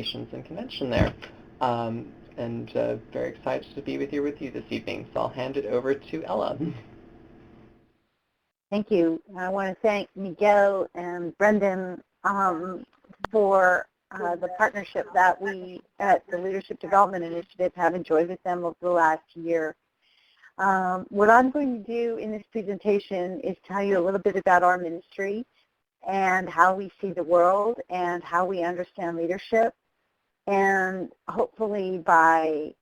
Nations and Convention there. And very excited to be with you this evening. So I'll hand it over to Ella. Thank you. I want to thank Miguel and Brendan for the partnership that we at the Leadership Development Initiative have enjoyed with them over the last year. What I'm going to do in this presentation is tell you a little bit about our ministry and how we see the world and how we understand leadership. And hopefully by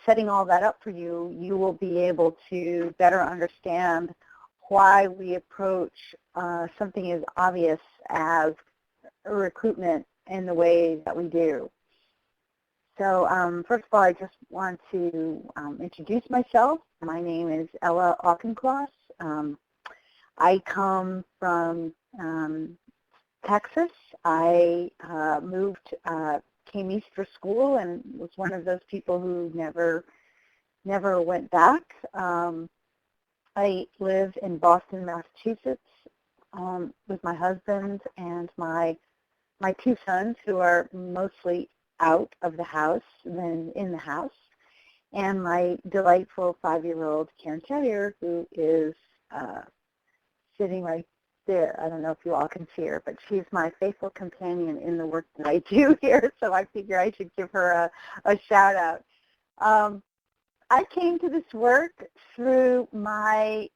setting all that up for you, you will be able to better understand why we approach something as obvious as recruitment in the way that we do. So first of all, I just want to introduce myself. My name is Ella Auchincloss. I come from Texas. I came east for school and was one of those people who never went back. I live in Boston, Massachusetts, with my husband and my two sons, who are mostly out of the house than in the house, and my delightful 5-year-old Karen Terrier, who is sitting right there. I don't know if you all can see her, but she's my faithful companion in the work that I do here, so I figure I should give her a shout out. I came to this work through my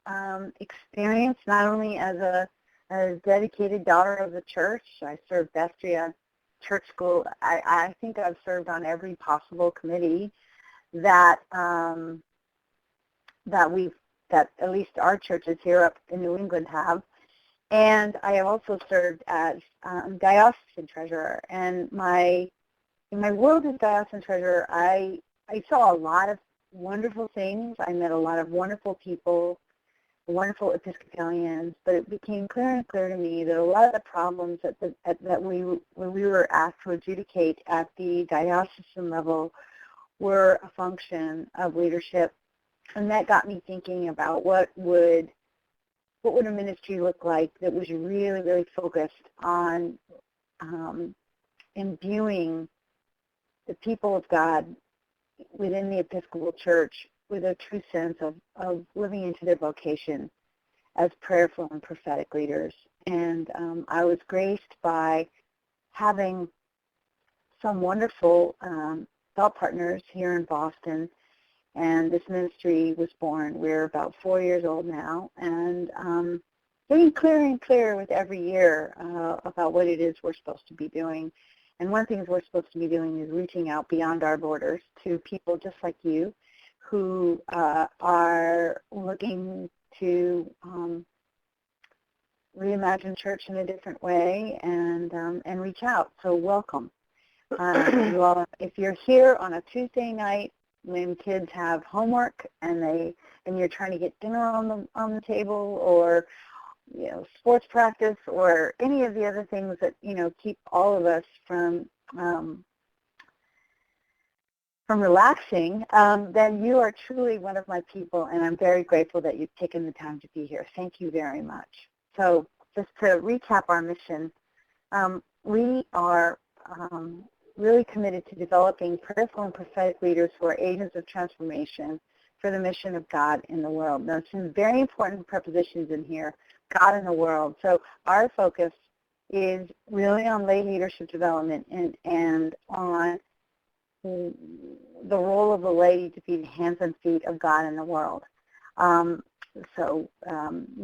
experience not only as a dedicated daughter of the church. I served Vestria Church School. I think I've served on every possible committee that that at least our churches here up in New England have. And I have also served as diocesan treasurer. And in my world as diocesan treasurer, I saw a lot of wonderful things. I met a lot of wonderful people, wonderful Episcopalians, but it became clearer and clearer to me that a lot of the problems that we were asked to adjudicate at the diocesan level were a function of leadership. And that got me thinking about what would a ministry look like that was really, really focused on imbuing the people of God within the Episcopal Church with a true sense of living into their vocation as prayerful and prophetic leaders. And I was graced by having some wonderful thought partners here in Boston, and this ministry was born. We're about 4 years old now, and getting clearer and clearer with every year about what it is we're supposed to be doing. And one thing we're supposed to be doing is reaching out beyond our borders to people just like you who are looking to reimagine church in a different way and reach out. So welcome. You all, if you're here on a Tuesday night when kids have homework and you're trying to get dinner on the table, or sports practice, or any of the other things that keep all of us from relaxing, then you are truly one of my people, and I'm very grateful that you've taken the time to be here. Thank you very much. So just to recap our mission, we are really committed to developing prayerful and prophetic leaders who are agents of transformation for the mission of God in the world. Now, some very important prepositions in here: God in the world. So our focus is really on lay leadership development and on the role of the lay to be the hands and feet of God in the world. So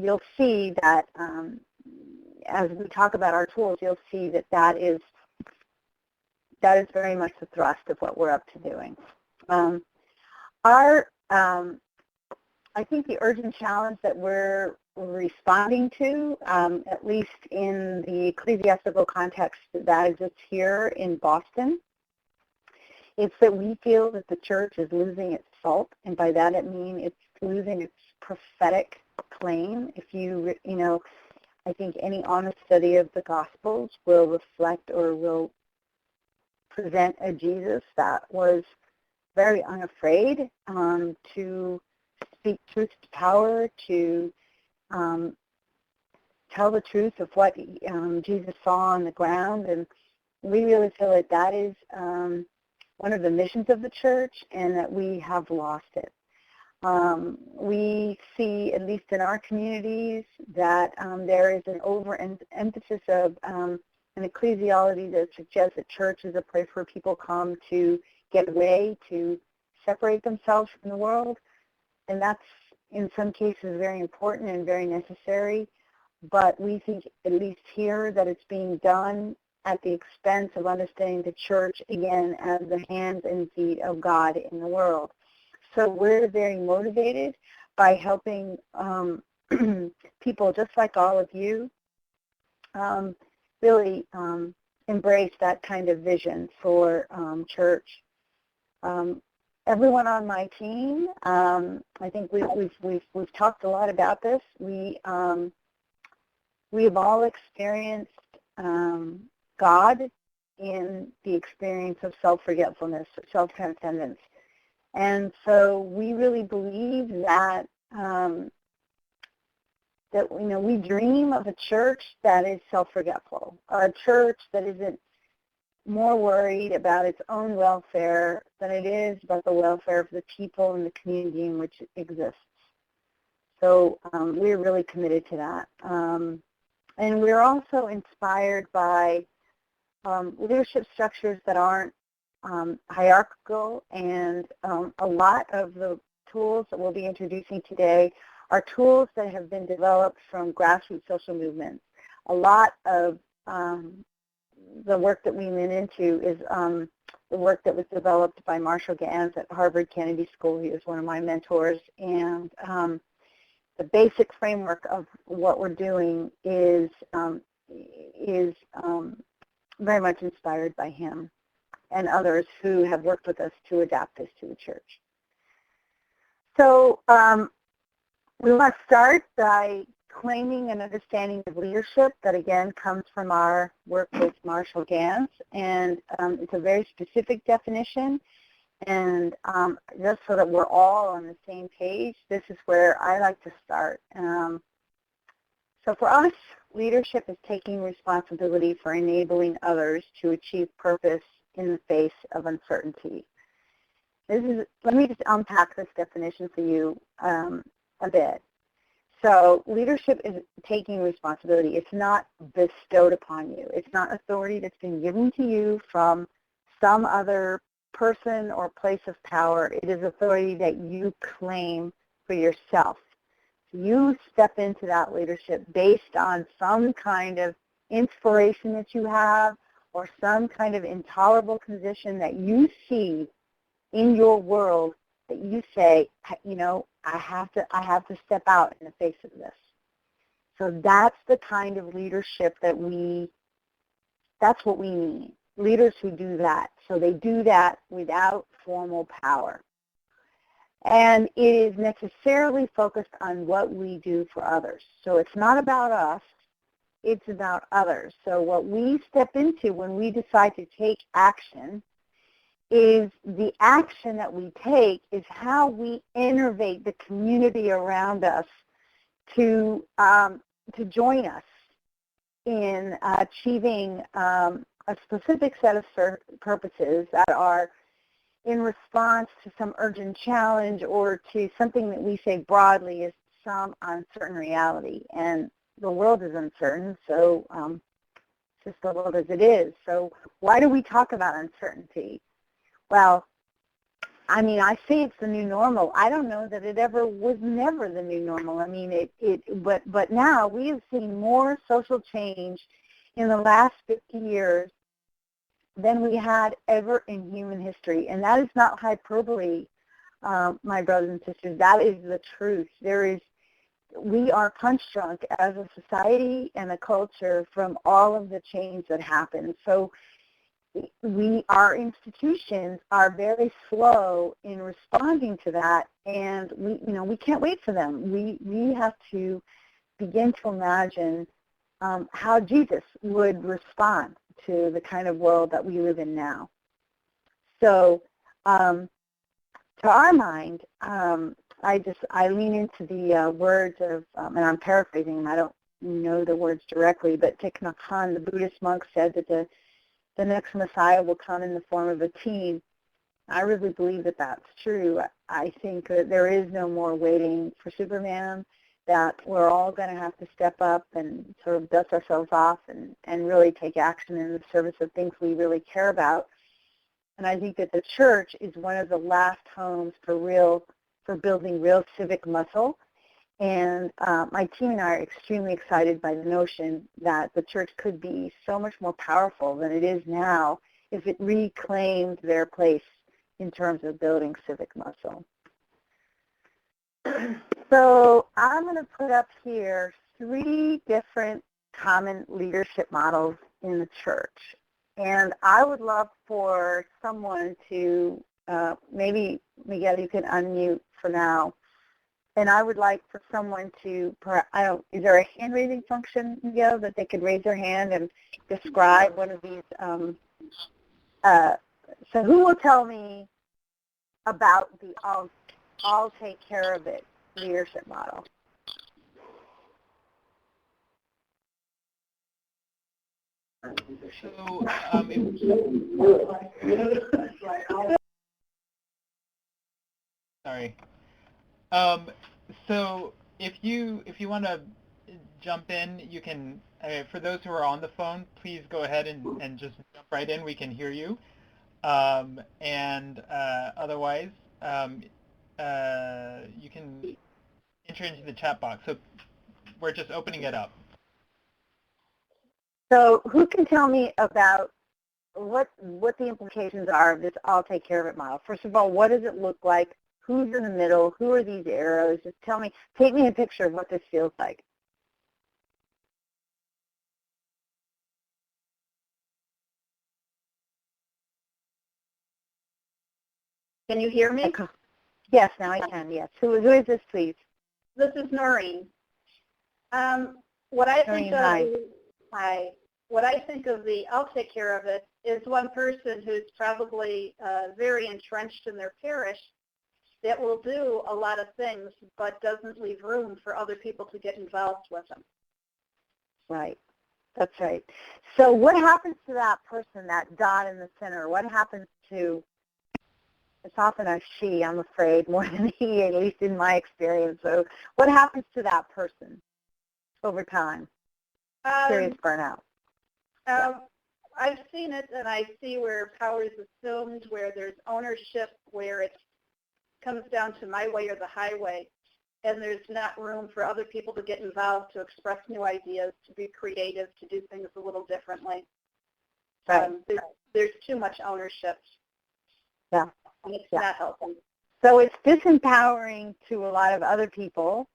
you'll see that as we talk about our tools, you'll see that is very much the thrust of what we're up to doing. I think the urgent challenge that we're responding to, at least in the ecclesiastical context that exists here in Boston, is that we feel that the church is losing its salt, and by that I mean it's losing its prophetic claim. I think any honest study of the Gospels will reflect or will present a Jesus that was very unafraid to speak truth to power, to tell the truth of what Jesus saw on the ground, we really feel that that is one of the missions of the church, and that we have lost it. We see, at least in our communities, that there is an overemphasis of an ecclesiology that suggests that church is a place where people come to get away, to separate themselves from the world, and that's in some cases very important and very necessary, but we think, at least here, that it's being done at the expense of understanding the church, again, as the hands and feet of God in the world. So we're very motivated by helping people just like all of you really embrace that kind of vision for church. Everyone on my team, I think we've talked a lot about this. We have all experienced God in the experience of self-forgetfulness, self-transcendence. And so we really believe that we dream of a church that is self-forgetful, a church that isn't more worried about its own welfare than it is about the welfare of the people and the community in which it exists. So we're really committed to that. And we're also inspired by leadership structures that aren't hierarchical, and a lot of the tools that we'll be introducing today are tools that have been developed from grassroots social movements. A lot of the work that we went into is the work that was developed by Marshall Gans at Harvard Kennedy School. He was one of my mentors, and the basic framework of what we're doing is very much inspired by him and others who have worked with us to adapt this to the church. So we want to start by claiming an understanding of leadership that, again, comes from our work with Marshall Gans, and it's a very specific definition. And just so that we're all on the same page, this is where I like to start. So for us, leadership is taking responsibility for enabling others to achieve purpose in the face of uncertainty. Let me just unpack this definition for you a bit. So leadership is taking responsibility. It's not bestowed upon you. It's not authority that's been given to you from some other person or place of power. It is authority that you claim for yourself. You step into that leadership based on some kind of inspiration that you have, or some kind of intolerable condition that you see in your world, that you say, I have to step out in the face of this. So that's the kind of leadership that's what we need. Leaders who do that. So they do that without formal power. And it is necessarily focused on what we do for others. So it's not about us, it's about others. So what we step into when we decide to take action is the action that we take is how we innervate the community around us to join us in achieving a specific set of purposes that are in response to some urgent challenge, or to something that we say broadly is some uncertain reality. And the world is uncertain, so it's just the world as it is. So why do we talk about uncertainty? Well, I mean, I say it's the new normal. I don't know that it ever was never the new normal. I mean, but now we have seen more social change in the last 50 years than we had ever in human history. And that is not hyperbole, my brothers and sisters. That is the truth. We are punch drunk as a society and a culture from all of the change that happened. So our institutions are very slow in responding to that, and we can't wait for them. We have to begin to imagine how Jesus would respond to the kind of world that we live in now. So to our mind, I lean into the words of, and I'm paraphrasing them, I don't know the words directly, but Thich Nhat Hanh, the Buddhist monk, said that the next Messiah will come in the form of a teen. I really believe that that's true. I think that there is no more waiting for Superman, that we're all going to have to step up and sort of dust ourselves off and really take action in the service of things we really care about. And I think that the church is one of the last homes for building real civic muscle. And my team and I are extremely excited by the notion that the church could be so much more powerful than it is now if it reclaimed their place in terms of building civic muscle. So I'm going to put up here 3 different common leadership models in the church. And I would love for someone to, maybe, Miguel, you can unmute for now. And I would like for someone to, is there a hand-raising function, Miguel, that they could raise their hand and describe one of these? So who will tell me about the I'll take care of it leadership model? So, sorry. So if you want to jump in, you can. For those who are on the phone, please go ahead and just jump right in. We can hear you. Otherwise, you can enter into the chat box. So we're just opening it up. So who can tell me about what the implications are of this I'll take care of it model? First of all, what does it look like? Who's in the middle? Who are these arrows? Just tell me, take me a picture of what this feels like. Can you hear me? Yes, now I can, yes. Who is this, please? This is Noreen. What I think Noreen, hi. What I think of the I'll take care of it is one person who's probably very entrenched in their parish that will do a lot of things but doesn't leave room for other people to get involved with them. Right. That's right. So what happens to that person, that dot in the center? What happens to, it's often a she, I'm afraid, more than he, at least in my experience. So what happens to that person over time? Serious burnout. I've seen it, and I see where power is assumed, where there's ownership, where it comes down to my way or the highway, and there's not room for other people to get involved, to express new ideas, to be creative, to do things a little differently. Right. There's too much ownership. Yeah. And it's not helping. So it's disempowering to a lot of other people,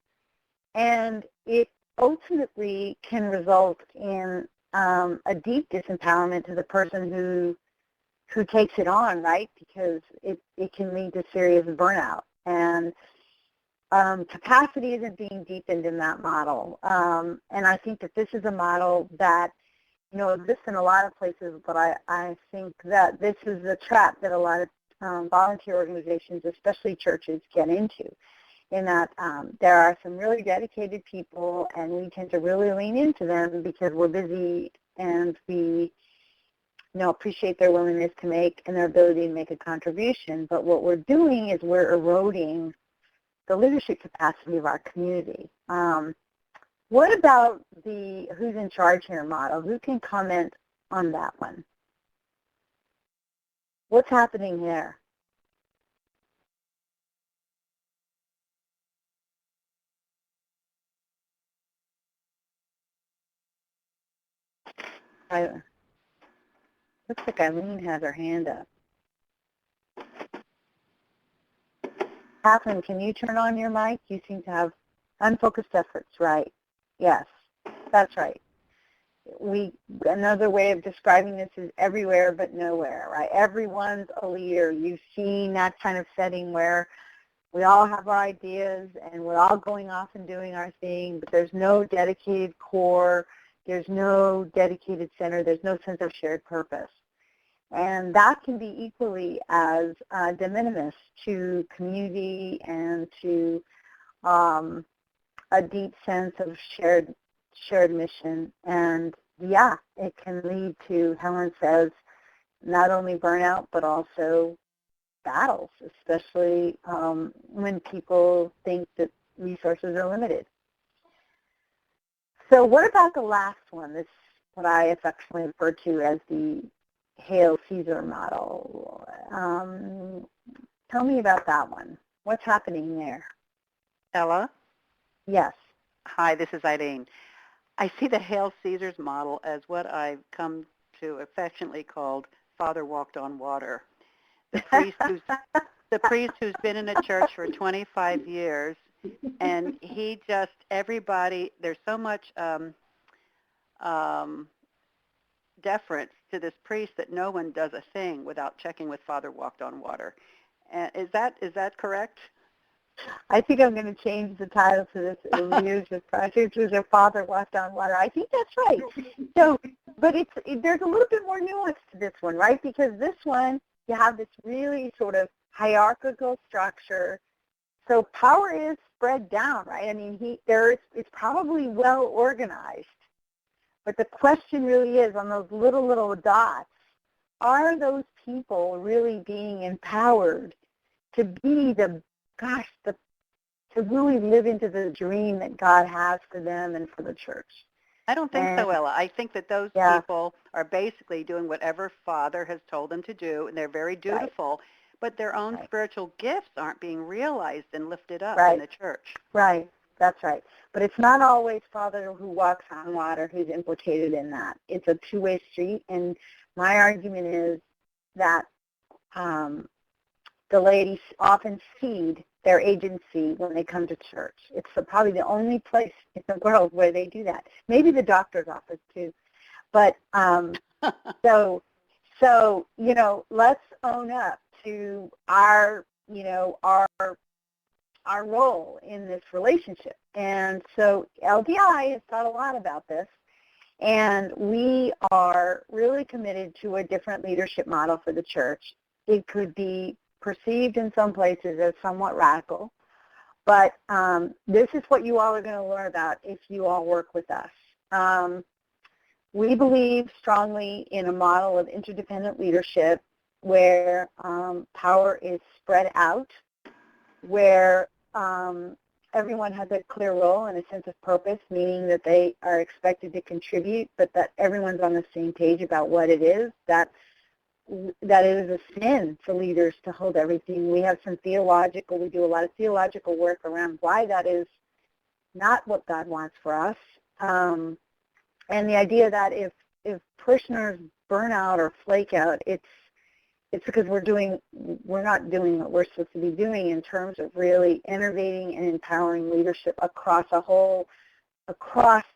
and it ultimately can result in a deep disempowerment to the person who takes it on, right? Because it can lead to serious burnout. And capacity isn't being deepened in that model. And I think that this is a model that, exists in a lot of places, but I think that this is a trap that a lot of volunteer organizations, especially churches, get into, in that there are some really dedicated people, and we tend to really lean into them because we're busy and we appreciate their willingness to make and their ability to make a contribution. But what we're doing is we're eroding the leadership capacity of our community. What about the who's in charge here model? Who can comment on that one? What's happening there? Looks like Eileen has her hand up. Catherine, can you turn on your mic? You seem to have unfocused efforts, right? Yes, that's right. Another way of describing this is everywhere but nowhere, right? Everyone's a leader. You've seen that kind of setting where we all have our ideas and we're all going off and doing our thing, but there's no dedicated core, there's no dedicated center, there's no sense of shared purpose. And that can be equally as de minimis to community and to a deep sense of shared mission. And yeah, it can lead to, Helen says, not only burnout, but also battles, especially when people think that resources are limited. So what about the last one? This is what I affectionately refer to as the Hail Caesar model. Tell me about that one. What's happening there? Ella? Yes. Hi, this is Eileen. I see the Hail Caesars model as what I've come to affectionately called Father Walked on Water. The priest who's been in a church for 25 years, and he just, everybody, there's so much deference to this priest that no one does a thing without checking with Father Walked on Water. Is that correct? I think I'm going to change the title to this Leadership Project, which is a Father Walked on Water. I think that's right. So, but there's a little bit more nuance to this one, right? Because this one, you have this really sort of hierarchical structure. So power is spread down, right? I mean, it's probably well organized. But the question really is, on those little dots, are those people really being empowered to be to really live into the dream that God has for them and for the church? I don't think so, Ella. I think that those people are basically doing whatever Father has told them to do, and they're very dutiful, but their own spiritual gifts aren't being realized and lifted up in the church. Right. That's right. But it's not always Father who walks on water who's implicated in that. It's a two-way street, and my argument is that the ladies often cede their agency when they come to church. It's probably the only place in the world where they do that. Maybe the doctor's office too. But so let's own up to our role in this relationship. And so LDI has thought a lot about this, and we are really committed to a different leadership model for the church. It could be perceived in some places as somewhat radical, but this is what you all are going to learn about if you all work with us. We believe strongly in a model of interdependent leadership where power is spread out, where everyone has a clear role and a sense of purpose, meaning that they are expected to contribute, but that everyone's on the same page about what it is. That it is a sin for leaders to hold everything. We do a lot of theological work around why that is not what God wants for us. And the idea that if parishioners burn out or flake out, it's because we're not doing what we're supposed to be doing in terms of really innovating and empowering leadership across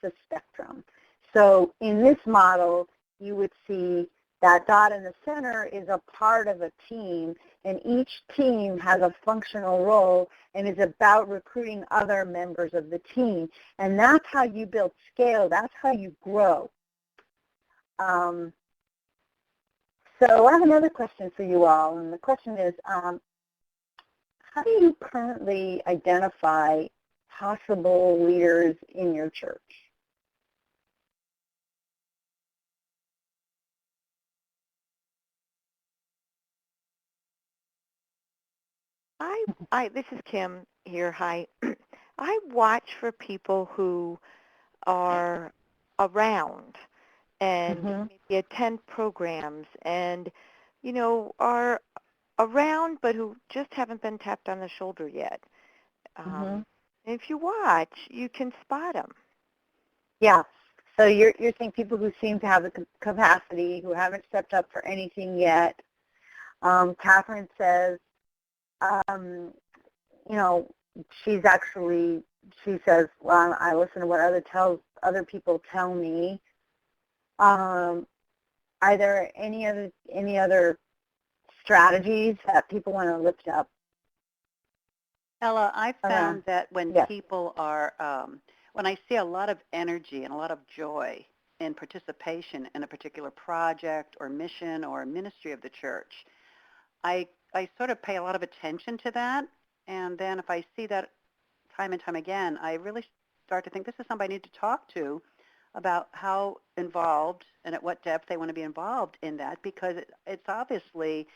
the spectrum. So in this model, you would see that dot in the center is a part of a team, and each team has a functional role and is about recruiting other members of the team. And that's how you build scale. That's how you grow. So I have another question for you all, and the question is, how do you currently identify possible leaders in your church? This is Kim here. Hi. I watch for people who are around and maybe attend programs and, are around but who just haven't been tapped on the shoulder yet. If you watch, you can spot them. Yeah. So you're saying people who seem to have the capacity, who haven't stepped up for anything yet. Catherine says, she says, well, I listen to what other people tell me. Are there any other strategies that people want to lift up? Ella, I found that when people are, when I see a lot of energy and a lot of joy in participation in a particular project or mission or ministry of the church, I sort of pay a lot of attention to that. And then if I see that time and time again, I really start to think this is somebody I need to talk to about how involved and at what depth they want to be involved in that, because it's obviously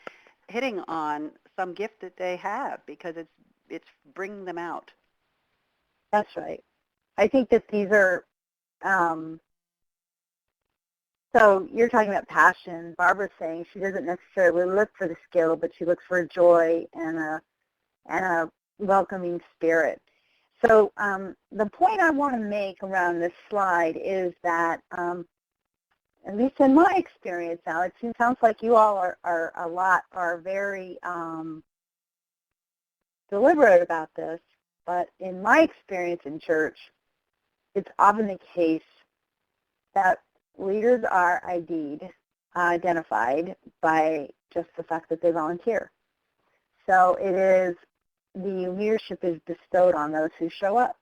hitting on some gift that they have, because it's bringing them out. That's right. I think that these are, so you're talking about passion. Barbara's saying she doesn't necessarily look for the skill, but she looks for joy and a welcoming spirit. So the point I want to make around this slide is that, at least in my experience now, it sounds like you all are very deliberate about this, but in my experience in church, it's often the case that leaders are identified by just the fact that they volunteer. So it is, the leadership is bestowed on those who show up.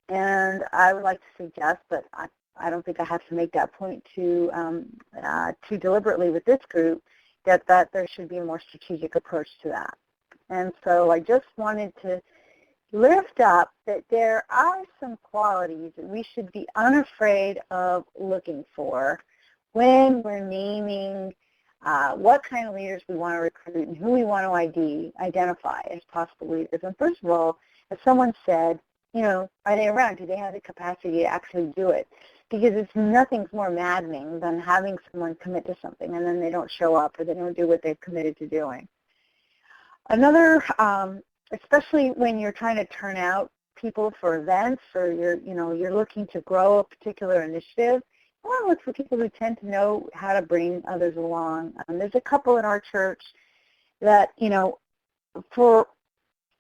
And I would like to suggest, but I don't think I have to make that point too deliberately with this group, that there should be a more strategic approach to that. And so I just wanted to lift up that there are some qualities that we should be unafraid of looking for when we're naming what kind of leaders we want to recruit and who we want to identify as possible leaders. And first of all, as someone said, are they around? Do they have the capacity to actually do it? Because it's nothing's more maddening than having someone commit to something and then they don't show up or they don't do what they've committed to doing. Another, especially when you're trying to turn out people for events or you're looking to grow a particular initiative, I want to look for people who tend to know how to bring others along. There's a couple in our church that,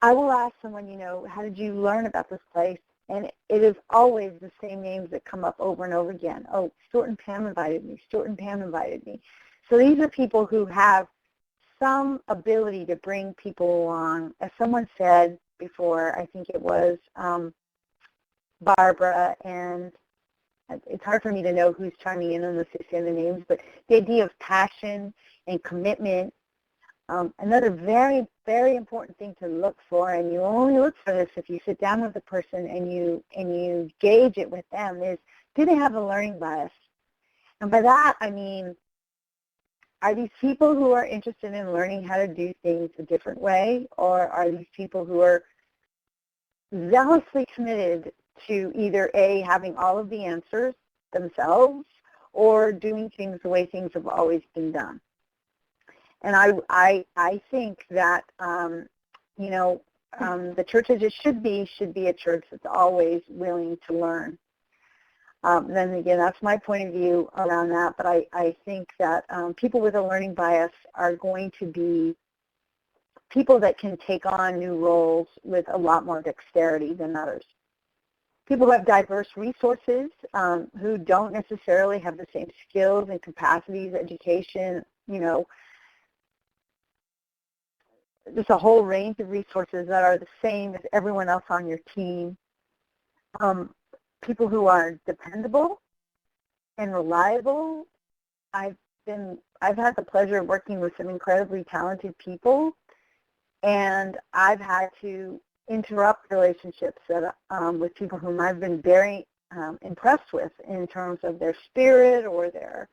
I will ask someone, how did you learn about this place? And it is always the same names that come up over and over again. Oh, Stuart and Pam invited me. Stuart and Pam invited me. So these are people who have some ability to bring people along. As someone said before, I think it was Barbara, and it's hard for me to know who's chiming in unless they say the names, but the idea of passion and commitment. Another very, very important thing to look for, and you only look for this if you sit down with the person and you gauge it with them, is, do they have a learning bias? And by that I mean, are these people who are interested in learning how to do things a different way, or are these people who are zealously committed to either A, having all of the answers themselves, or doing things the way things have always been done? And I think that, the church as it should be a church that's always willing to learn. Then again, that's my point of view around that, but I think that people with a learning bias are going to be people that can take on new roles with a lot more dexterity than others. People who have diverse resources, who don't necessarily have the same skills and capacities, education, just a whole range of resources that are the same as everyone else on your team. People who are dependable and reliable. I've had the pleasure of working with some incredibly talented people, and I've had to interrupt relationships that, with people whom I've been very impressed with in terms of their spirit or their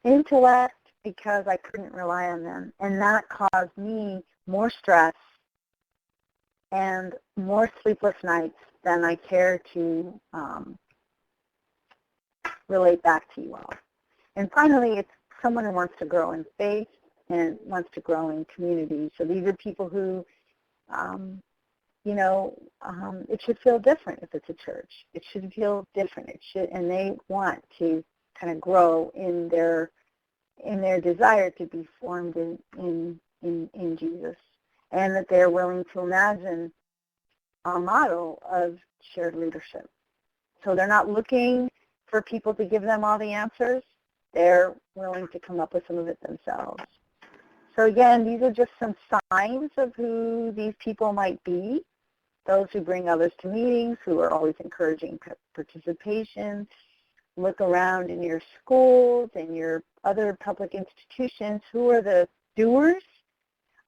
intellect, because I couldn't rely on them. And that caused me more stress and more sleepless nights than I care to relate back to you all. And finally, it's someone who wants to grow in faith and wants to grow in community. So these are people who, it should feel different if it's a church. It should feel different. And they want to kind of grow in their desire to be formed in Jesus, and that they're willing to imagine a model of shared leadership. So they're not looking for people to give them all the answers. They're willing to come up with some of it themselves. So again, these are just some signs of who these people might be. Those who bring others to meetings, who are always encouraging participation. Look around in your schools and your other public institutions. Who are the doers?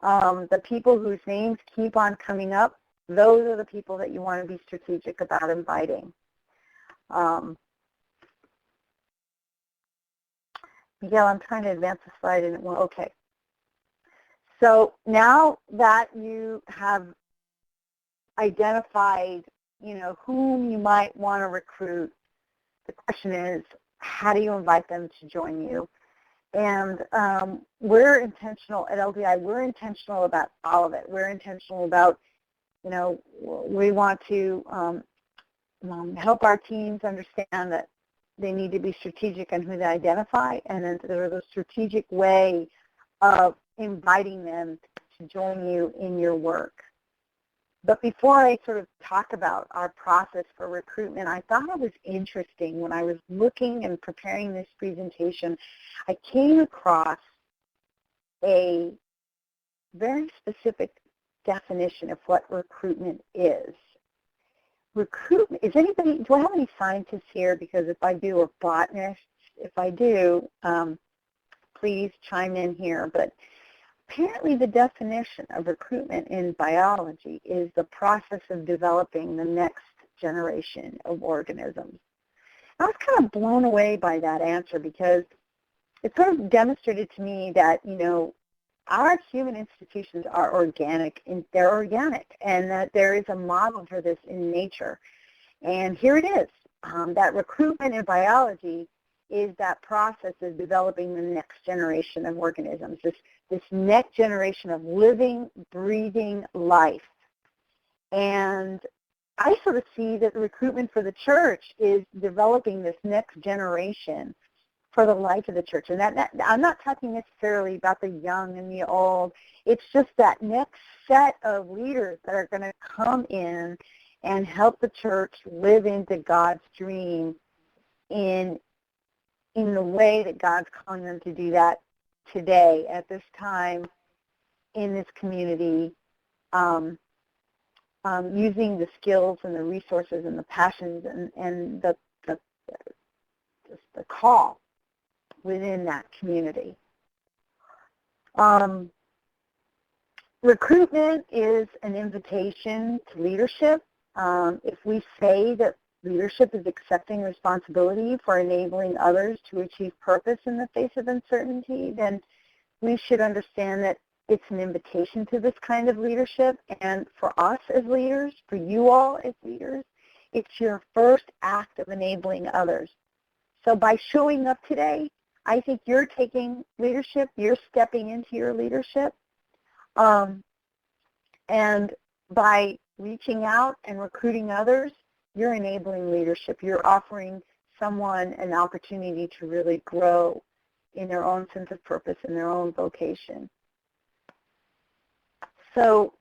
The people whose names keep on coming up. Those are the people that you want to be strategic about inviting. Miguel, I'm trying to advance the slide, and well, okay. So now that you have identified, whom you might want to recruit, the question is, how do you invite them to join you? And we're intentional at LDI. We're intentional about all of it. We're intentional about, we want to help our teams understand that they need to be strategic in who they identify, and then there's a strategic way of inviting them to join you in your work. But before I sort of talk about our process for recruitment, I thought it was interesting when I was looking and preparing this presentation, I came across a very specific definition of what recruitment is. Recruitment, do I have any scientists here? Because if I do, or botanists, if I do, please chime in here. But apparently the definition of recruitment in biology is the process of developing the next generation of organisms. I was kind of blown away by that answer because it sort of demonstrated to me that, our human institutions are organic, and they're organic, and that there is a model for this in nature. And here it is, that recruitment in biology is that process of developing the next generation of organisms, this next generation of living, breathing life. And I sort of see that the recruitment for the church is developing this next generation for the life of the church. And that I'm not talking necessarily about the young and the old. It's just that next set of leaders that are going to come in and help the church live into God's dream in the way that God's calling them to do that today, at this time, in this community, using the skills and the resources and the passions and the call within that community. Recruitment is an invitation to leadership. If we say that leadership is accepting responsibility for enabling others to achieve purpose in the face of uncertainty, then we should understand that it's an invitation to this kind of leadership. And for us as leaders, for you all as leaders, it's your first act of enabling others. So by showing up today, I think you're taking leadership, you're stepping into your leadership. And by reaching out and recruiting others, you're enabling leadership. You're offering someone an opportunity to really grow in their own sense of purpose, in their own vocation. So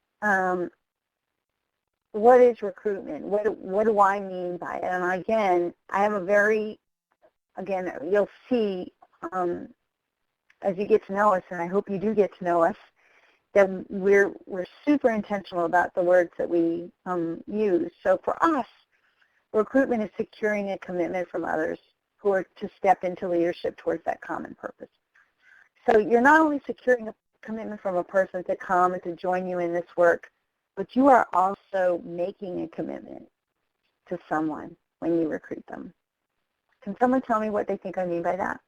what is recruitment? What do I mean by it? And again, I have you'll see as you get to know us, and I hope you do get to know us, that we're super intentional about the words that we use. So for us, recruitment is securing a commitment from others who are to step into leadership towards that common purpose. So you're not only securing a commitment from a person to come and to join you in this work, but you are also making a commitment to someone when you recruit them. Can someone tell me what they think I mean by that?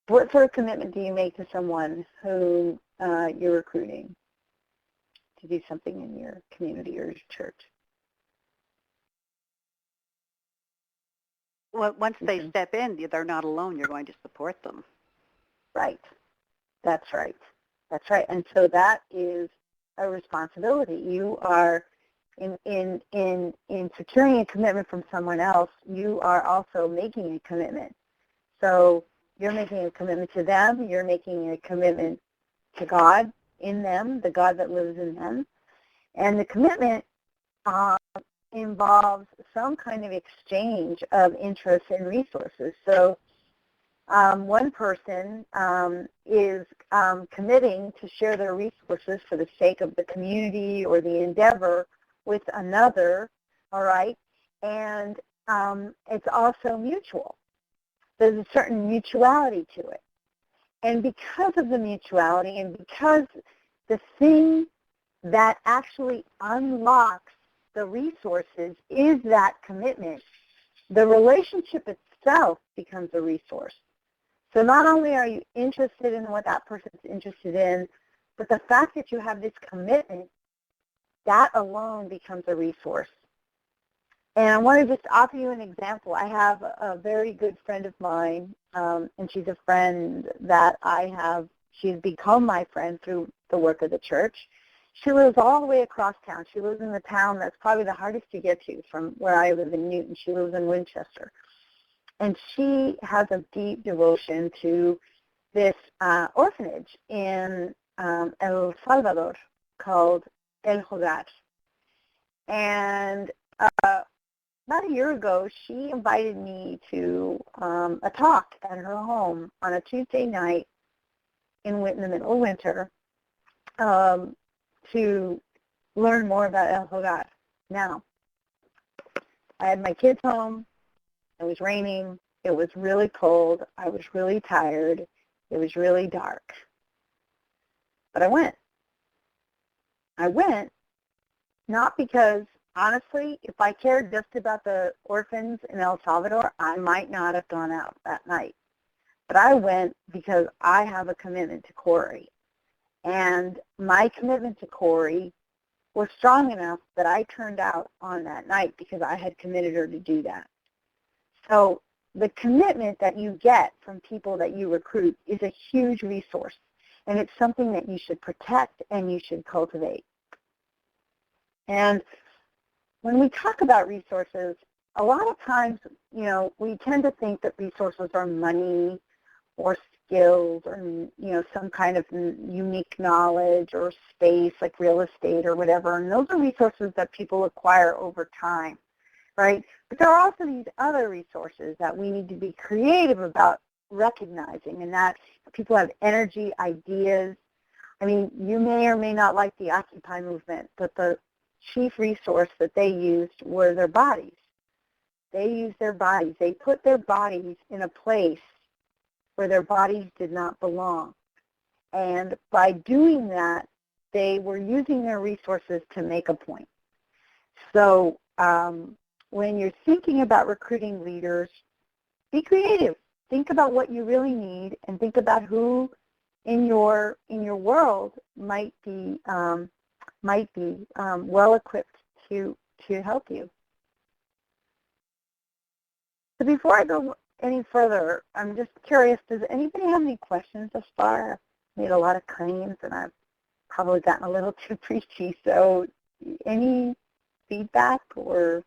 What sort of commitment do you make to someone who you're recruiting to do something in your community or your church? Well, once they step in, they're not alone. You're going to support them. Right. That's right. That's right. And so that is a responsibility. You are in securing a commitment from someone else, you are also making a commitment. So you're making a commitment to them, you're making a commitment to God in them, the God that lives in them. And the commitment involves some kind of exchange of interests and resources. So one person is committing to share their resources for the sake of the community or the endeavor with another, all right? And it's also mutual. there's a certain mutuality to it. And because of the mutuality and because the thing that actually unlocks the resources is that commitment, the relationship itself becomes a resource. So not only are you interested in what that person's interested in, but the fact that you have this commitment, that alone becomes a resource. And I want to just offer you an example. I have a very good friend of mine, and she's a friend that she's become my friend through the work of the church. She lives all the way across town. She lives in the town that's probably the hardest to get to from where I live in Newton. She lives in Winchester. And she has a deep devotion to this orphanage in El Salvador called El Hogar. And about a year ago, she invited me to a talk at her home on a Tuesday night in the middle of winter to learn more about El Hogar. Now, I had my kids home. It was raining. It was really cold. I was really tired. It was really dark. But I went. I went not because, honestly, if I cared just about the orphans in El Salvador, I might not have gone out that night. But I went because I have a commitment to Corey. And my commitment to Corey was strong enough that I turned out on that night because I had committed her to do that. So the commitment that you get from people that you recruit is a huge resource, and it's something that you should protect and you should cultivate. And when we talk about resources, a lot of times, we tend to think that resources are money or skills or, some kind of unique knowledge or space like real estate or whatever. And those are resources that people acquire over time, right? But there are also these other resources that we need to be creative about recognizing, and that people have energy, ideas. I mean, you may or may not like the Occupy movement, but the chief resource that they used were their bodies. They used their bodies. They put their bodies in a place where their bodies did not belong. And by doing that, they were using their resources to make a point. So when you're thinking about recruiting leaders, be creative. Think about what you really need, and think about who in your world might be well equipped to help you. So before I go any further, I'm just curious, does anybody have any questions thus far? I've made a lot of claims and I've probably gotten a little too preachy, so any feedback or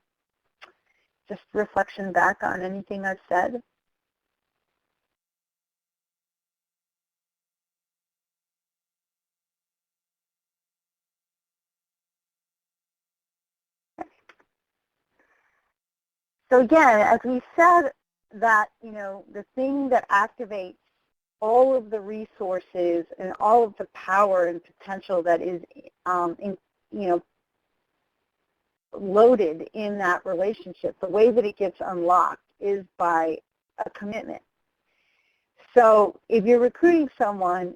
just reflection back on anything I've said? So again, as we said, that, the thing that activates all of the resources and all of the power and potential that is, loaded in that relationship, the way that it gets unlocked is by a commitment. So if you're recruiting someone,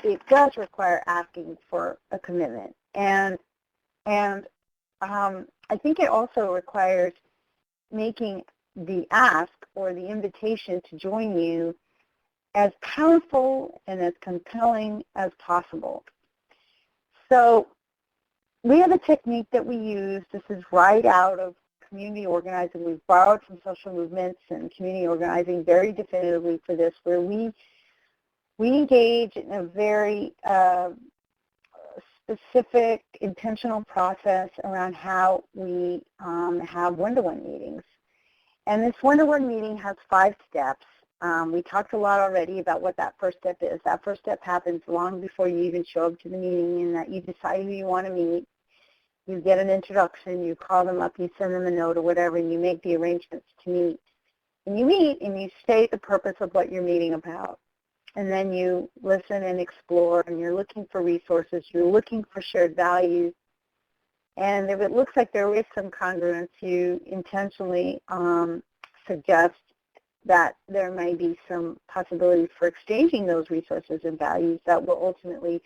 it does require asking for a commitment. And I think it also requires making the ask or the invitation to join you as powerful and as compelling as possible. So we have a technique that we use. This is right out of community organizing. We've borrowed from social movements and community organizing very definitively for this, where we engage in a very specific, intentional process around how we have one-to-one meetings. And this one-to-one meeting has 5 steps. We talked a lot already about what that first step is. That first step happens long before you even show up to the meeting, and that you decide who you want to meet. You get an introduction, you call them up, you send them a note or whatever, and you make the arrangements to meet. And you meet and you state the purpose of what you're meeting about. And then you listen and explore, and you're looking for resources, you're looking for shared values. And if it looks like there is some congruence, you intentionally suggest that there may be some possibilities for exchanging those resources and values that will ultimately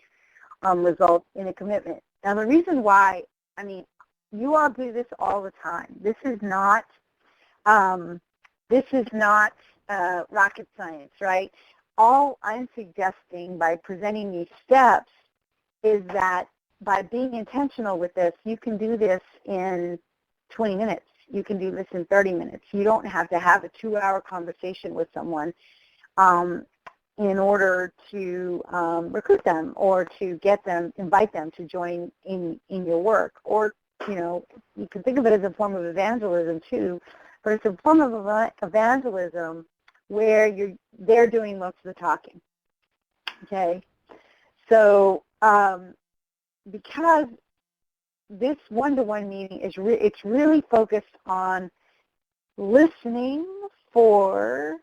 result in a commitment. Now, the reason why, I mean, you all do this all the time. This is not rocket science, right? All I'm suggesting by presenting these steps is that by being intentional with this, you can do this in 20 minutes. You can do this in 30 minutes. You don't have to have a 2-hour conversation with someone in order to recruit them or to invite them to join in your work. Or, you can think of it as a form of evangelism too, but it's a form of evangelism where they're doing most of the talking. Okay? So because this one-to-one meeting it's really focused on listening for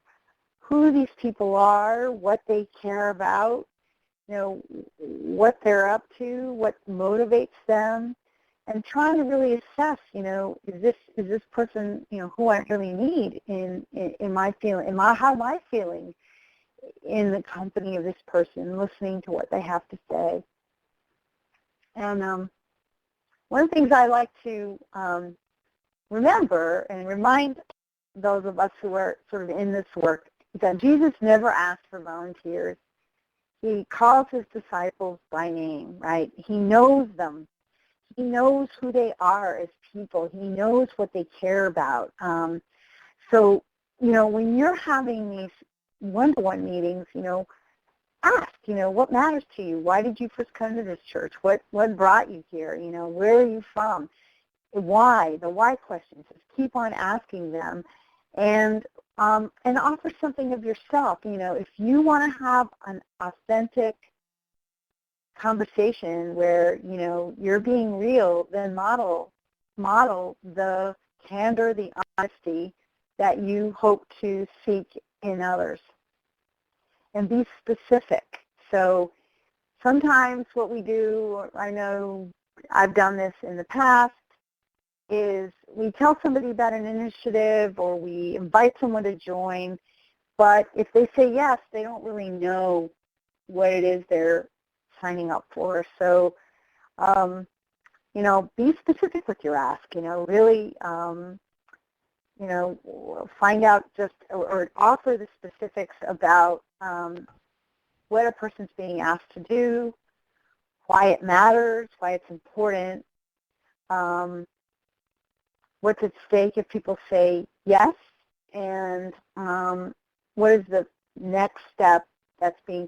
who these people are, what they care about, what they're up to, what motivates them, and trying to really assess, is this person, who I really need in my feeling, how am I feeling in the company of this person, listening to what they have to say. And one of the things I like to remember and remind those of us who are sort of in this work is that Jesus never asked for volunteers. He calls his disciples by name, right? He knows them. He knows who they are as people. He knows what they care about. So, when you're having these one-to-one meetings, ask, what matters to you? Why did you first come to this church? What brought you here? Where are you from? Why? The why questions. Just keep on asking them, and offer something of yourself. If you want to have an authentic conversation where you're being real, then model the candor, the honesty that you hope to seek in others, and be specific. So sometimes what we do, I know I've done this in the past, is we tell somebody about an initiative or we invite someone to join, but if they say yes, they don't really know what it is they're signing up for. So, be specific with your ask, really, find out or offer the specifics about what a person's being asked to do, why it matters, why it's important, what's at stake if people say yes, and what is the next step that's being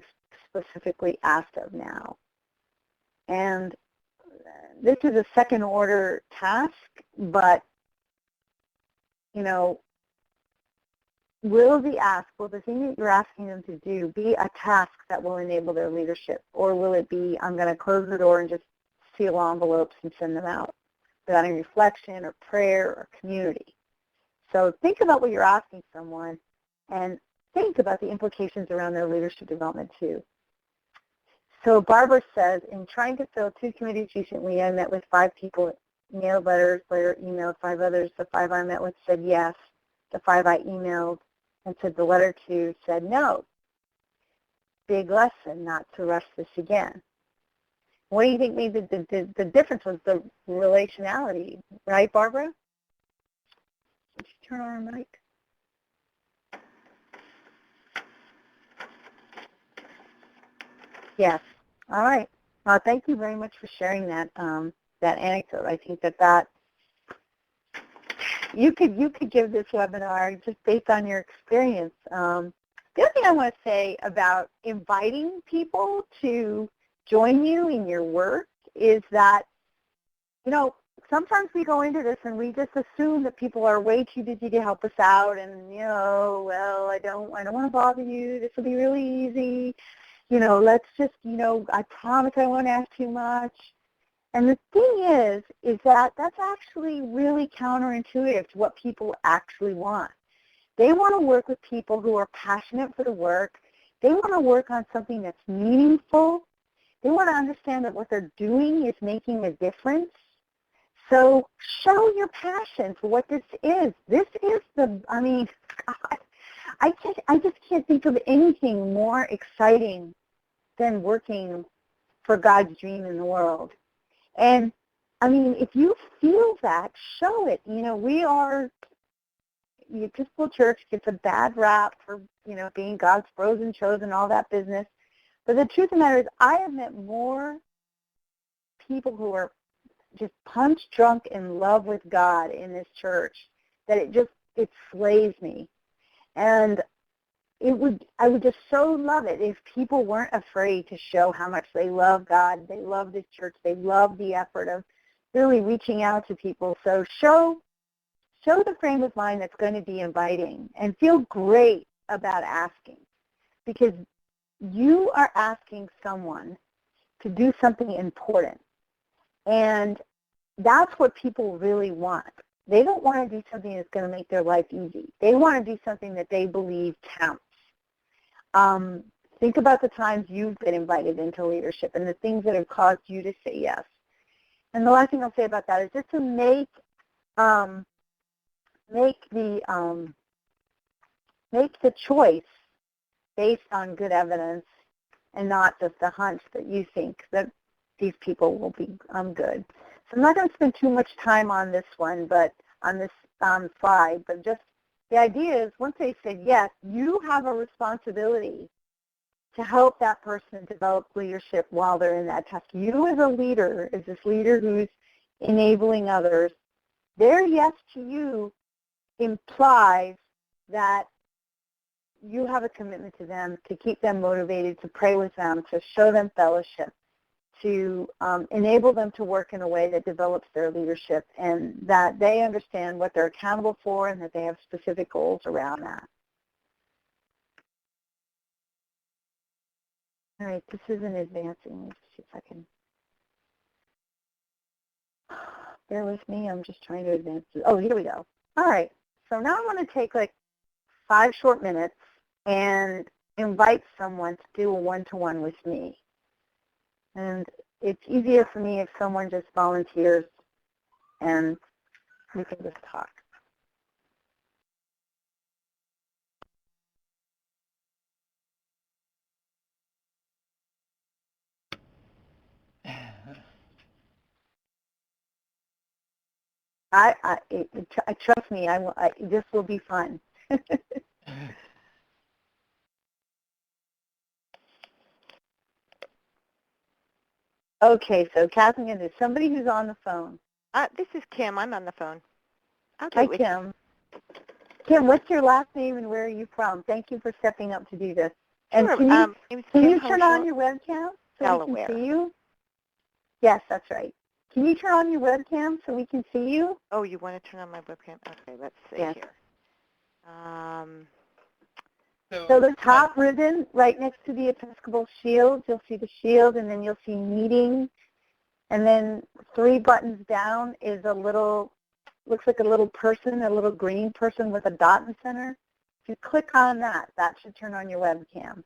specifically asked of now. And this is a second order task, but, will the thing that you're asking them to do be a task that will enable their leadership? Or will it be, I'm going to close the door and just seal envelopes and send them out without any reflection or prayer or community? So think about what you're asking someone, and think about the implications around their leadership development too. So Barbara says, in trying to fill 2 committees recently, I met with 5 people, mailed letters, later emailed 5 others. The 5 I met with said yes. The 5 I emailed and said the letter to said no. Big lesson not to rush this again. What do you think made the difference was the relationality, right, Barbara? Did you turn on her mic? Yes. All right. Thank you very much for sharing that that anecdote. I think that you could give this webinar just based on your experience. The other thing I want to say about inviting people to join you in your work is that, sometimes we go into this and we just assume that people are way too busy to help us out, and well, I don't want to bother you. This will be really easy. Let's just, I promise I won't ask too much. And the thing is that that's actually really counterintuitive to what people actually want. They want to work with people who are passionate for the work. They want to work on something that's meaningful. They want to understand that what they're doing is making a difference. So show your passion for what this is. This is God, I just can't think of anything more exciting than working for God's dream in the world. And I mean, if you feel that, show it. You know, we are, the Episcopal Church gets a bad rap for, you know, being God's frozen chosen, all that business. But the truth of the matter is, I have met more people who are just punch drunk in love with God in this church that it slays me. And I would just so love it if people weren't afraid to show how much they love God, they love this church, they love the effort of really reaching out to people. So show the frame of mind that's going to be inviting, and feel great about asking, because you are asking someone to do something important. And that's what people really want. They don't want to do something that's going to make their life easy. They want to do something that they believe counts. Think about the times you've been invited into leadership and the things that have caused you to say yes. And the last thing I'll say about that is just to make the choice based on good evidence and not just a hunch that you think that these people will be good. So I'm not going to spend too much time on this one, but on this slide, but just the idea is once they said yes, you have a responsibility to help that person develop leadership while they're in that task. You as a leader, as this leader who's enabling others, their yes to you implies that you have a commitment to them, to keep them motivated, to pray with them, to show them fellowship, to enable them to work in a way that develops their leadership, and that they understand what they're accountable for and that they have specific goals around that. All right, this isn't advancing. Let's see if I can. Bear with me. I'm just trying to advance. Oh, here we go. All right. So now I want to take like 5 short minutes and invite someone to do a one-to-one with me. And it's easier for me if someone just volunteers and we can just talk. Trust me, this will be fun. Okay, so Catherine, there's somebody who's on the phone. This is Kim. I'm on the phone. Hi, Kim. Kim, what's your last name and where are you from? Thank you for stepping up to do this. And Sure. can you turn Hoschel, on your webcam so Delaware. we can see you? Yes, that's right. Can you turn on your webcam so we can see you? Oh, you want to turn on my webcam? Okay, let's see Yes. here. So the top ribbon right next to the Episcopal shield, you'll see the shield, and then you'll see meeting. And then 3 buttons down is looks like a little person, a little green person with a dot in the center. If you click on that, that should turn on your webcam.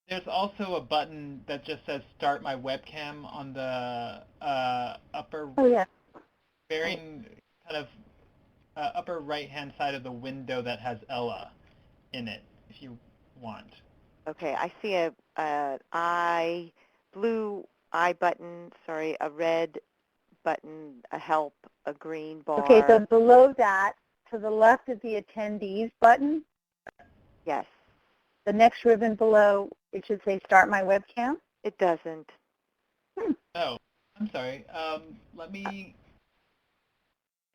There's also a button that just says Start My Webcam on the upper, kind of upper right-hand side of the window that has Ella in it, if you want. Okay, I see a blue I button, a red button, a help, a green bar. Okay, so below that, to the left is the attendees button. Yes. The next ribbon below, it should say Start My Webcam. It doesn't. Oh, I'm sorry. Let me...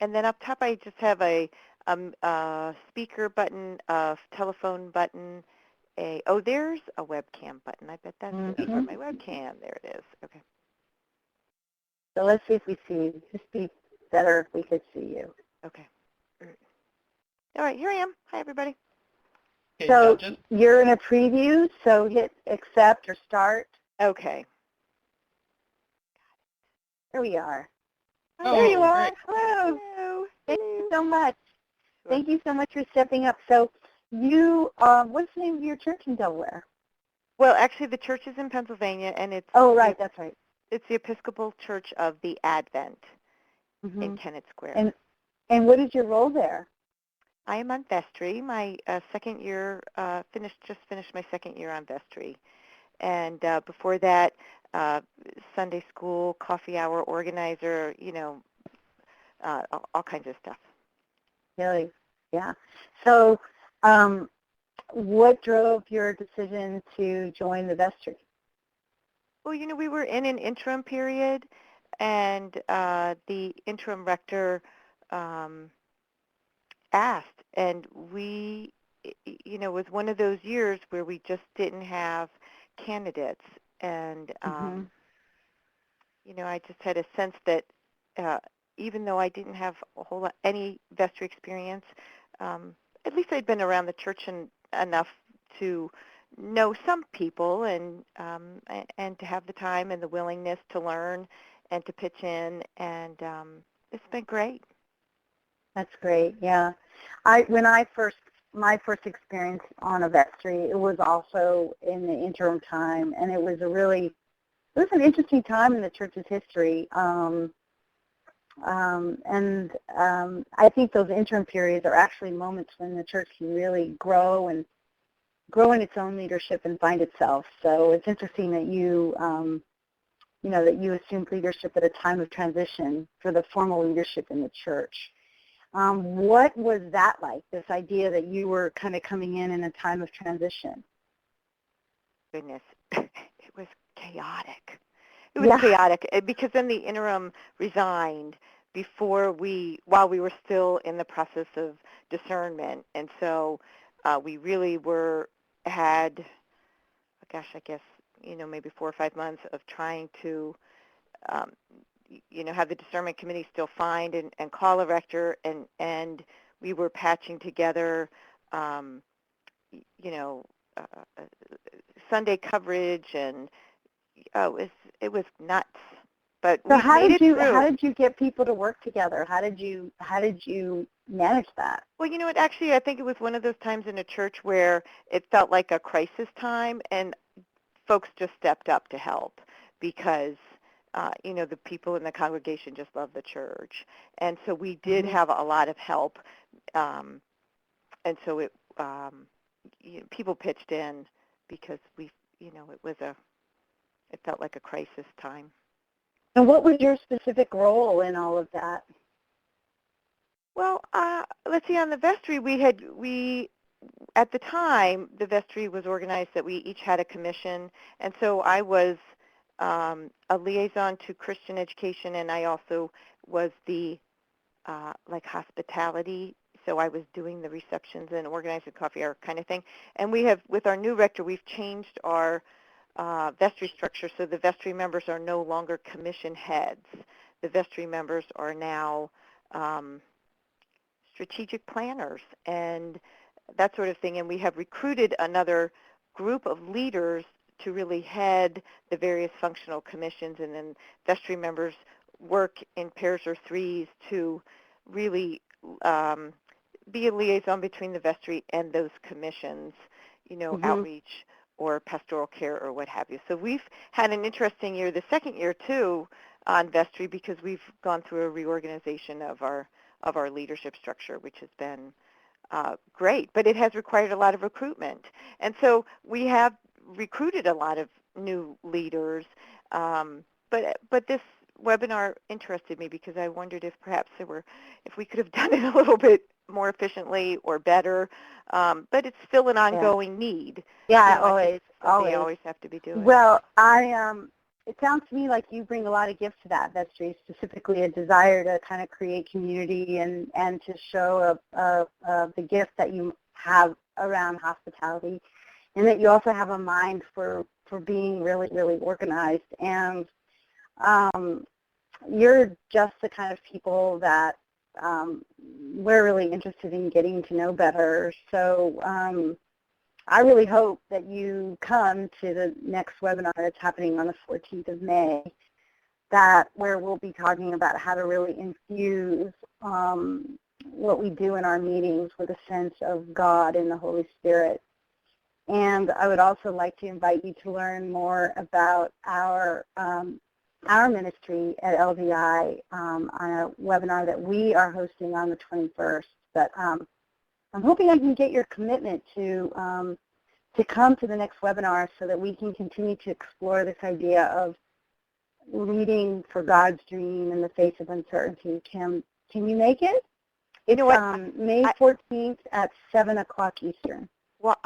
And then up top, I just have a speaker button, a telephone button. There's a webcam button. I bet that's it for my webcam. There it is. Okay. So let's see if we see you. Just be better if we could see you. Okay. All right, here I am. Hi, everybody. Okay, so you're in a preview, so hit accept or start. Okay. There we are. Oh, there you are. great. Hello. Hello. Thank you so much. Thank you so much for stepping up. So you, what's the name of your church in Delaware? Well, actually, the church is in Pennsylvania, and it's... Oh, right, that's right. It's the Episcopal Church of the Advent. in Kennett Square. And what is your role there? I am on vestry. My second year, just finished my second year on vestry. And before that, Sunday school, coffee hour organizer, all kinds of stuff. Really? Yeah. So what drove your decision to join the vestry? Well, we were in an interim period, and the interim rector asked, and it was one of those years where we just didn't have candidates, and I just had a sense that even though I didn't have a whole lot, any vestry experience, at least I'd been around the church enough to know some people and to have the time and the willingness to learn and to pitch in, and it's been great. That's great. Yeah, my first experience on a vestry, it was also in the interim time, and it was an interesting time in the church's history. I think those interim periods are actually moments when the church can really grow in its own leadership and find itself. So it's interesting that you assumed leadership at a time of transition for the formal leadership in the church. What was that like, this idea that you were kind of coming in a time of transition? Goodness, it was chaotic. It was chaotic because then the interim resigned while we were still in the process of discernment, and so we really had, I guess, maybe 4 or 5 months of trying to, have the discernment committee still find and call a rector, and we were patching together, Sunday coverage, and it was nuts. But so we made it through. How did you get people to work together? How did you manage that? Well, actually, I think it was one of those times in a church where it felt like a crisis time, and folks just stepped up to help because, the people in the congregation just love the church. And so we did have a lot of help. And so people pitched in because it felt like a crisis time. And what was your specific role in all of that? Well, let's see, on the vestry, at the time, the vestry was organized that we each had a commission, and so I was a liaison to Christian education, and I also was the, hospitality, so I was doing the receptions and organizing coffee hour kind of thing. And with our new rector, we've changed our vestry structure, so the vestry members are no longer commission heads. The vestry members are now strategic planners and that sort of thing, and we have recruited another group of leaders to really head the various functional commissions, and then vestry members work in pairs or threes to really be a liaison between the vestry and those commissions, outreach or pastoral care or what have you. So we've had an interesting year, the second year too, on vestry, because we've gone through a reorganization of our leadership structure, which has been great, but it has required a lot of recruitment. And so we have recruited a lot of new leaders, but this webinar interested me because I wondered if perhaps if we could have done it a little bit more efficiently or better, but it's still an ongoing need. Yeah, always have to be doing. Well, it sounds to me like you bring a lot of gifts to that vestry, specifically a desire to kind of create community and to show the gift that you have around hospitality, and that you also have a mind for being really, really organized. And you're just the kind of people that we're really interested in getting to know better. So I really hope that you come to the next webinar that's happening on the 14th of May, where we'll be talking about how to really infuse what we do in our meetings with a sense of God and the Holy Spirit. And I would also like to invite you to learn more about our our ministry at LDI on a webinar that we are hosting on the 21st. But I'm hoping I can get your commitment to come to the next webinar so that we can continue to explore this idea of leading for God's dream in the face of uncertainty. Can you make it? It's May 14th at 7 o'clock Eastern. Well,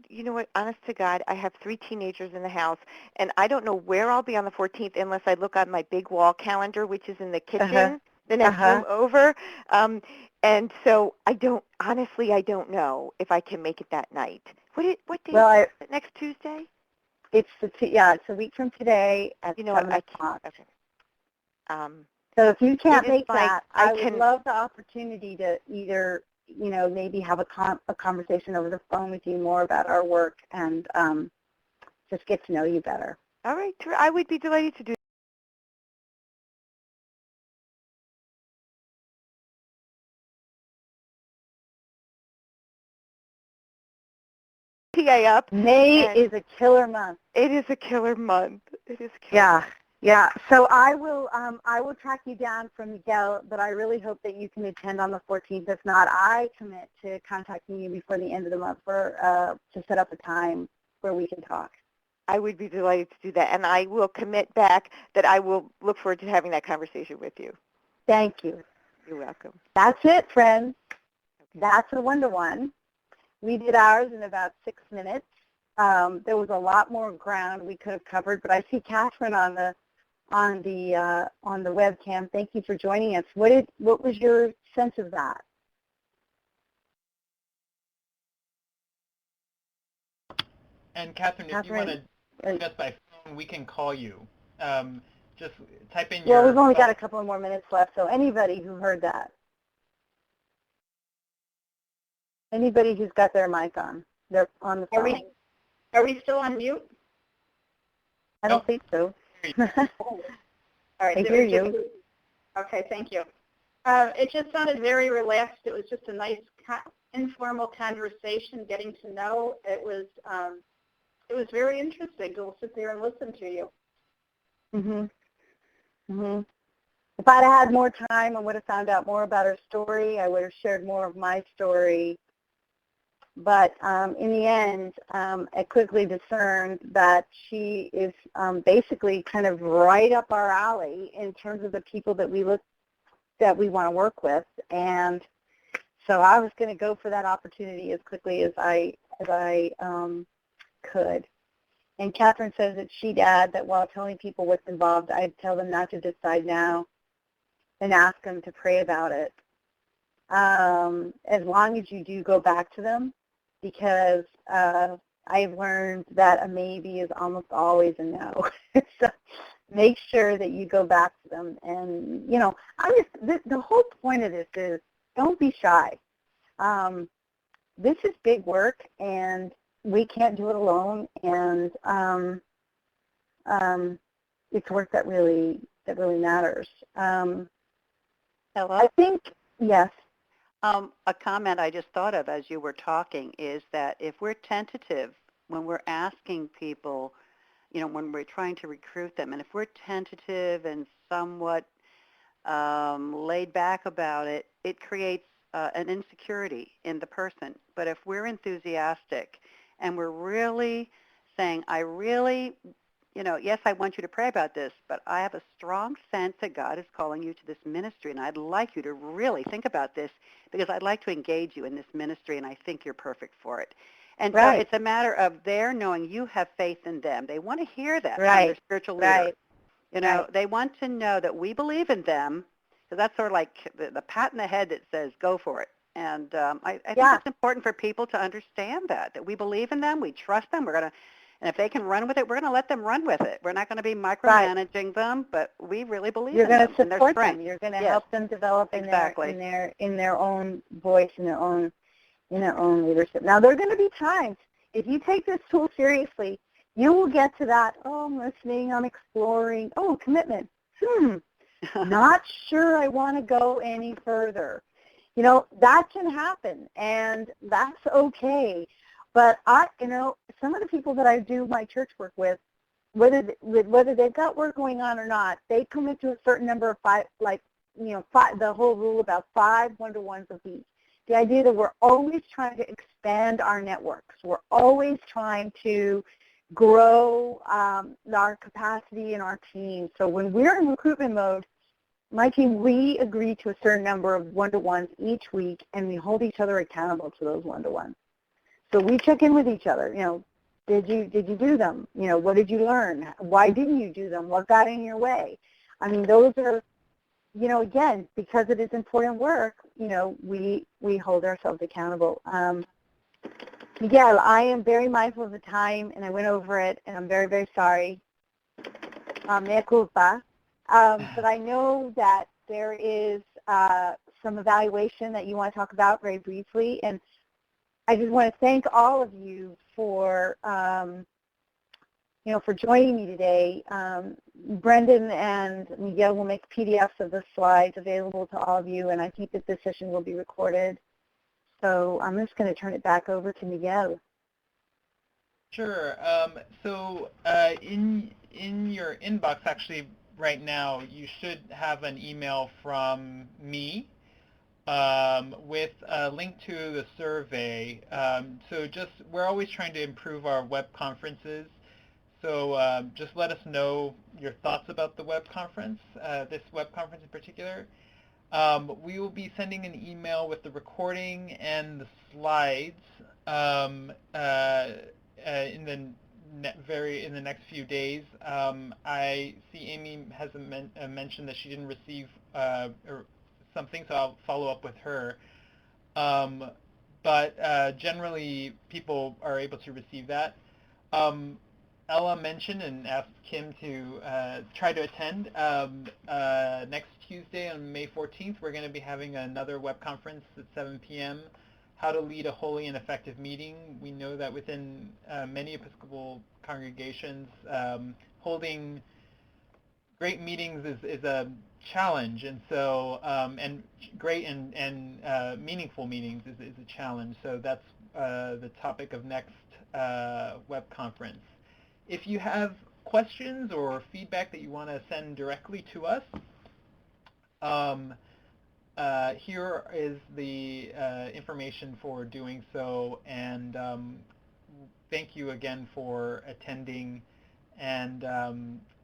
you know what, honest to God, I have 3 teenagers in the house, and I don't know where I'll be on the 14th unless I look on my big wall calendar, which is in the kitchen, the next room over. And so I don't know if I can make it that night. What day is it? Next Tuesday? It's it's a week from today at 7 o'clock. Okay. So if you can't make that, I would love the opportunity to either, maybe have a conversation over the phone with you more about our work and just get to know you better. All right. I would be delighted to do PA up. May is a killer month. It is a killer month. It is a killer month. Yeah. So I will track you down from Miguel, but I really hope that you can attend on the 14th. If not, I commit to contacting you before the end of the month to set up a time where we can talk. I would be delighted to do that, and I will commit back that I will look forward to having that conversation with you. Thank you. You're welcome. That's it, friends. Okay. That's a one-to-one. We did ours in about 6 minutes. There was a lot more ground we could have covered, but I see Catherine on the webcam. Thank you for joining us. What was your sense of that? And Catherine, if you want to join us by phone, we can call you. Just type in your... Well, we've only got a couple of more minutes left, so anybody who heard that. Anybody who's got their mic on, they're on the phone. Are we still on mute? I don't think so. All right. I hear you. Okay, thank you. It just sounded very relaxed. It was just a nice informal conversation, getting to know. It was very interesting to sit there and listen to you. If I'd had more time, I would have found out more about her story. I would have shared more of my story. But in the end, I quickly discerned that she is basically kind of right up our alley in terms of the people that we want to work with. And so I was going to go for that opportunity as quickly as I could. And Catherine says that she'd add that while telling people what's involved, I'd tell them not to decide now and ask them to pray about it. As long as you do go back to them, because I've learned that a maybe is almost always a no. So make sure that you go back to them. And, the whole point of this is don't be shy. This is big work, and we can't do it alone. And it's work that really matters. Hello? I think, yes. A comment I just thought of as you were talking is that if we're tentative when we're asking people, when we're trying to recruit them, and if we're tentative and somewhat laid back about it, it creates an insecurity in the person. But if we're enthusiastic and we're really saying, yes, I want you to pray about this, but I have a strong sense that God is calling you to this ministry, and I'd like you to really think about this because I'd like to engage you in this ministry, and I think you're perfect for it. And so it's a matter of their knowing you have faith in them. They want to hear that from their spiritual leader. They want to know that we believe in them, because that's sort of like the pat in the head that says, go for it. And I think it's important for people to understand that we believe in them, we trust them, and if they can run with it, we're going to let them run with it. We're not going to be micromanaging them, but we really believe in them. You're going to support them. You're going to help them develop in their own voice, in their own leadership. Now, there are going to be times, if you take this tool seriously, you will get to that, I'm listening, I'm exploring, commitment. Not sure I want to go any further. That can happen, and that's okay. But some of the people that I do my church work with, whether they've got work going on or not, they commit to a certain number of five, the whole rule about 5 one-to-ones a week. The idea that we're always trying to expand our networks. We're always trying to grow our capacity in our team. So when we're in recruitment mode, my team, we agree to a certain number of one-to-ones each week, and we hold each other accountable to those one-to-ones. So we check in with each other. Did you do them? What did you learn? Why didn't you do them? What got in your way? I mean, those are, again, because it is important work, we hold ourselves accountable. Miguel, I am very mindful of the time, and I went over it, and I'm very, very sorry. Mea culpa. But I know that there is some evaluation that you want to talk about very briefly, and I just want to thank all of you for for joining me today. Brendan and Miguel will make PDFs of the slides available to all of you, and I think that this session will be recorded. So I'm just going to turn it back over to Miguel. Sure. So in your inbox, actually, right now, you should have an email from me with a link to the survey. So we're always trying to improve our web conferences. So just let us know your thoughts about the web conference, this web conference in particular. We will be sending an email with the recording and the slides in the next few days. I see Amy has mentioned that she didn't receive or something, so I'll follow up with her. But generally, people are able to receive that. Ella mentioned and asked Kim to try to attend. Next Tuesday on May 14th, we're going to be having another web conference at 7 p.m., How to Lead a Holy and Effective Meeting. We know that within many Episcopal congregations, holding great meetings is a challenge, and so and great and meaningful meetings is a challenge. So that's the topic of next web conference. If you have questions or feedback that you want to send directly to us, here is the information for doing so, and thank you again for attending, and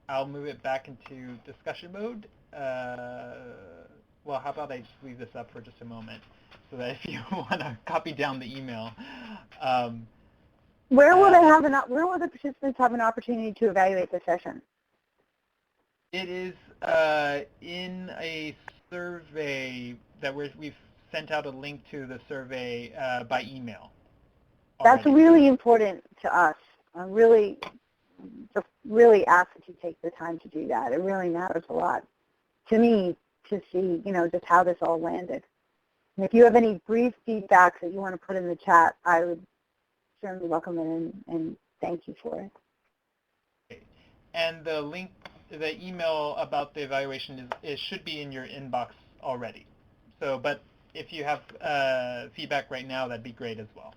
I'll move it back into discussion mode. Well, how about I just leave this up for just a moment, so that if you want to copy down the email. Where will the participants have an opportunity to evaluate the session? It is in a survey that we've sent out a link to the survey by email already. That's really important to us. I really ask that you take the time to do that. It really matters a lot to me to see, just how this all landed. And if you have any brief feedback that you want to put in the chat, I would certainly welcome it and thank you for it. And the link, the email about the evaluation should be in your inbox already. So, but if you have feedback right now, that'd be great as well.